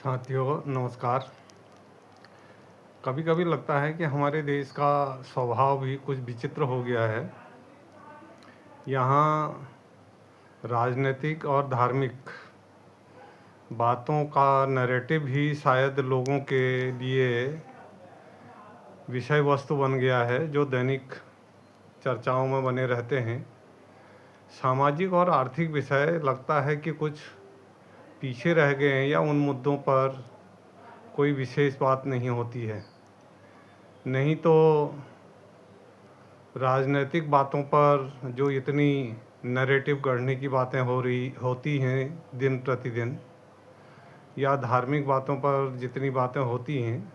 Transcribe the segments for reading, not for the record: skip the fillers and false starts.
साथियों नमस्कार। कभी कभी लगता है कि हमारे देश का स्वभाव भी कुछ विचित्र हो गया है। यहाँ राजनीतिक और धार्मिक बातों का नैरेटिव ही शायद लोगों के लिए विषय वस्तु बन गया है, जो दैनिक चर्चाओं में बने रहते हैं। सामाजिक और आर्थिक विषय लगता है कि कुछ पीछे रह गए हैं या उन मुद्दों पर कोई विशेष बात नहीं होती है। नहीं तो राजनीतिक बातों पर जो इतनी नैरेटिव गढ़ने की बातें होती हैं दिन प्रतिदिन, या धार्मिक बातों पर जितनी बातें होती हैं,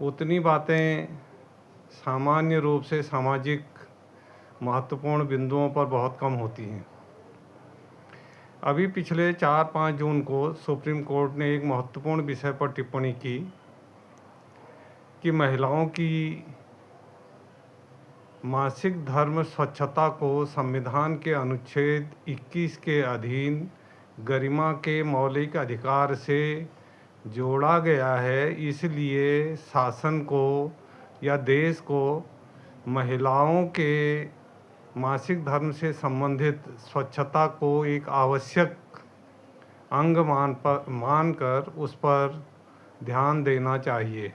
उतनी बातें सामान्य रूप से सामाजिक महत्वपूर्ण बिंदुओं पर बहुत कम होती हैं। अभी पिछले 4-5 जून को सुप्रीम कोर्ट ने एक महत्वपूर्ण विषय पर टिप्पणी की कि महिलाओं की मासिक धर्म स्वच्छता को संविधान के अनुच्छेद 21 के अधीन गरिमा के मौलिक अधिकार से जोड़ा गया है। इसलिए शासन को या देश को महिलाओं के मासिक धर्म से संबंधित स्वच्छता को एक आवश्यक अंग मानकर उस पर ध्यान देना चाहिए।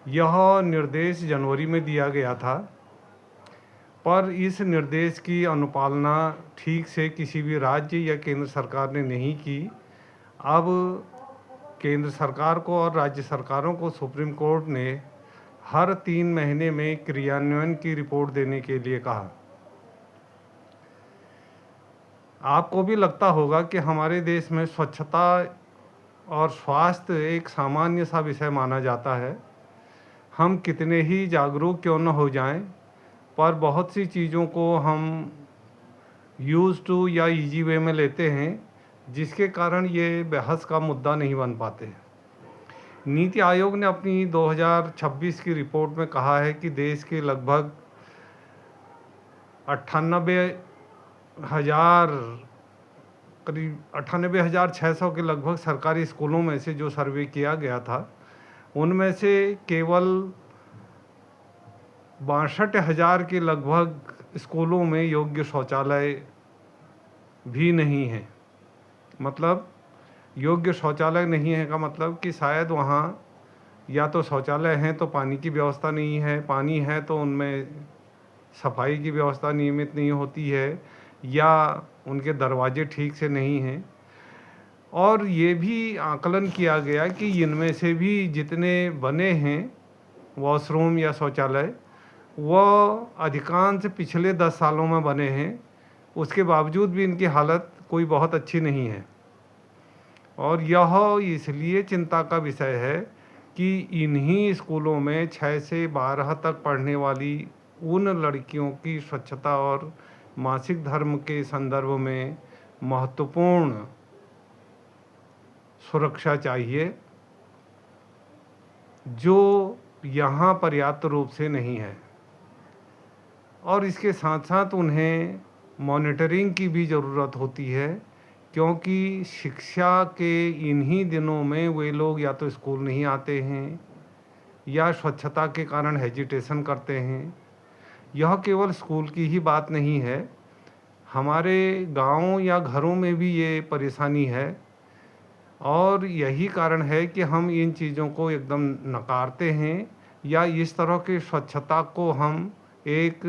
यह निर्देश जनवरी में दिया गया था, पर इस निर्देश की अनुपालना ठीक से किसी भी राज्य या केंद्र सरकार ने नहीं की। अब केंद्र सरकार को और राज्य सरकारों को सुप्रीम कोर्ट ने हर 3 महीने में क्रियान्वयन की रिपोर्ट देने के लिए कहा। आपको भी लगता होगा कि हमारे देश में स्वच्छता और स्वास्थ्य एक सामान्य सा विषय माना जाता है। हम कितने ही जागरूक क्यों न हो जाएं, पर बहुत सी चीज़ों को हम यूज़ टू या इजी वे में लेते हैं, जिसके कारण ये बहस का मुद्दा नहीं बन पाते। नीति आयोग ने अपनी 2026 की रिपोर्ट में कहा है कि देश के लगभग 98,600 के लगभग सरकारी स्कूलों में से जो सर्वे किया गया था, उनमें से केवल 62,000 के लगभग स्कूलों में योग्य शौचालय भी नहीं है। मतलब योग्य शौचालय नहीं है का मतलब कि शायद वहाँ या तो शौचालय हैं तो पानी की व्यवस्था नहीं है, पानी है तो उनमें सफाई की व्यवस्था नियमित नहीं होती है, या उनके दरवाजे ठीक से नहीं हैं। और ये भी आकलन किया गया कि इनमें से भी जितने बने हैं वॉशरूम या शौचालय, वह अधिकांश पिछले 10 सालों में बने हैं। उसके बावजूद भी इनकी हालत कोई बहुत अच्छी नहीं है। और यह इसलिए चिंता का विषय है कि इन्हीं स्कूलों में 6 से 12 तक पढ़ने वाली उन लड़कियों की स्वच्छता और मासिक धर्म के संदर्भ में महत्वपूर्ण सुरक्षा चाहिए, जो यहाँ पर्याप्त रूप से नहीं है। और इसके साथ साथ उन्हें मॉनिटरिंग की भी ज़रूरत होती है, क्योंकि शिक्षा के इन्हीं दिनों में वे लोग या तो स्कूल नहीं आते हैं या स्वच्छता के कारण हेजिटेशन करते हैं। यह केवल स्कूल की ही बात नहीं है, हमारे गाँव या घरों में भी ये परेशानी है। और यही कारण है कि हम इन चीज़ों को एकदम नकारते हैं, या इस तरह की स्वच्छता को हम एक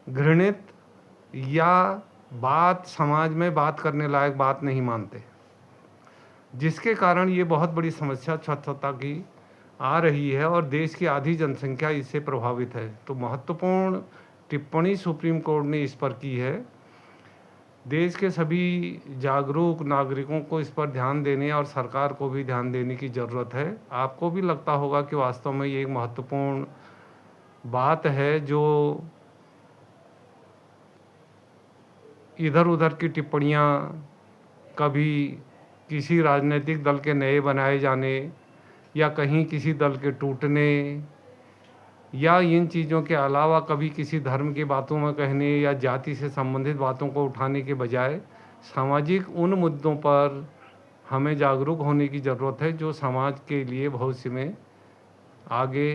घृणित या समाज में बात करने लायक बात नहीं मानते, जिसके कारण ये बहुत बड़ी समस्या स्वच्छता की आ रही है और देश की आधी जनसंख्या इससे प्रभावित है। तो महत्वपूर्ण टिप्पणी सुप्रीम कोर्ट ने इस पर की है। देश के सभी जागरूक नागरिकों को इस पर ध्यान देने और सरकार को भी ध्यान देने की ज़रूरत है। आपको भी लगता होगा कि वास्तव में ये एक महत्वपूर्ण बात है, जो इधर उधर की टिप्पणियाँ, कभी किसी राजनीतिक दल के नए बनाए जाने या कहीं किसी दल के टूटने, या इन चीज़ों के अलावा कभी किसी धर्म की बातों में कहने या जाति से संबंधित बातों को उठाने के बजाय सामाजिक उन मुद्दों पर हमें जागरूक होने की ज़रूरत है जो समाज के लिए भविष्य में आगे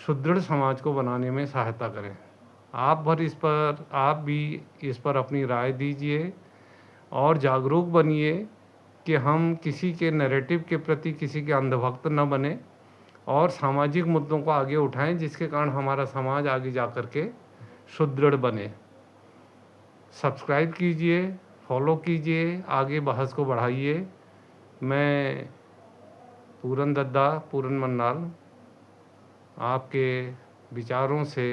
सुदृढ़ समाज को बनाने में सहायता करें। आप भी इस पर अपनी राय दीजिए और जागरूक बनिए कि हम किसी के नैरेटिव के प्रति किसी के अंधभक्त न बने और सामाजिक मुद्दों को आगे उठाएं, जिसके कारण हमारा समाज आगे जा कर के सुदृढ़ बने। सब्सक्राइब कीजिए, फॉलो कीजिए, आगे बहस को बढ़ाइए। मैं पूरन दद्दा, पूरन मन्नाल, आपके विचारों से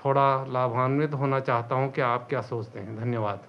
थोड़ा लाभान्वित होना चाहता हूं कि आप क्या सोचते हैं। धन्यवाद।